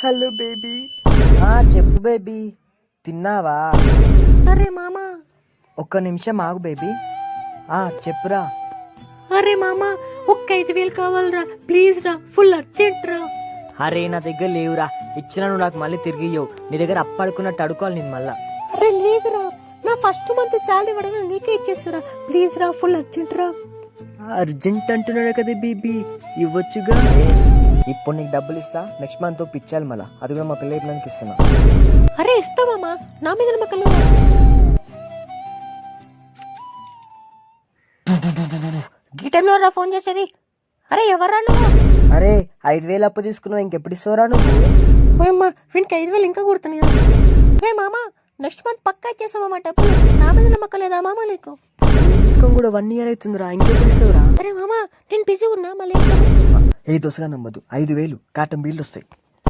Hello baby. చెప్పు baby, తిన్నావా? అరే మామా, ఒక్క నిమిషం ఆగు బేబీ. చెప్పురా. అరే మామా, ఒక్క 5,000 కావాలరా ప్లీజ్ రా, ఫుల్ అర్జెంట్ రా. అరే నా దగ్గర లేవురా, ఇచ్చినా నువ్వు నాకు మళ్ళీ తిరిగి ఇయ్యవు. నీ దగ్గర అప్పడుకున్నట్టు అడుకోవాలి నేను మళ్ళా. అరే లేదురా, నా ఫస్ట్ మంత్ శాలరీ పడగా నీకే ఇచ్చేస్తారా ప్లీజ్ రా, ఫుల్ అర్జెంట్ రా. అర్జెంట్ అంటున్నాడు కదా బేబీ, ఇవ్వచ్చుగా. ఇప్పుడు నీకు డబ్బులు ఇస్తా, నెక్స్ట్ మంత్ పిచ్చాలి మళ్ళా, అది కూడా మా పిల్ల అయిపోయినానికి ఇస్తున్నా. అరే ఇస్తా మామా, నా మీద నమ్మకం లేదా? ఈ టైంలో రా ఫోన్ చేసేది. అరే ఎవర్రా నువ్వు? అరే 5,000 అప్పు తీసుకున్నావు, ఇంకెప్పుడు ఇస్తావురా నువ్వు? ఓయమ్మా, వీనికి 5,000 ఇంకా కొడుతున్నాయా? రే మామా, నెక్స్ట్ మంత్ పక్కా ఇచ్చేసామా డబ్బులు, నా మీద నమ్మకం లేదా మామా నీకు? తీసుకొని కూడా 1 year అవుతుందిరా, ఇంకెప్పుడు ఇస్తావురా? అరే మామా, నేను బిజీ ఉన్నా, మళ్ళీ ఏ దోసగా నమ్మదు, 5,000 కాటన్ బిల్లు వస్తాయి.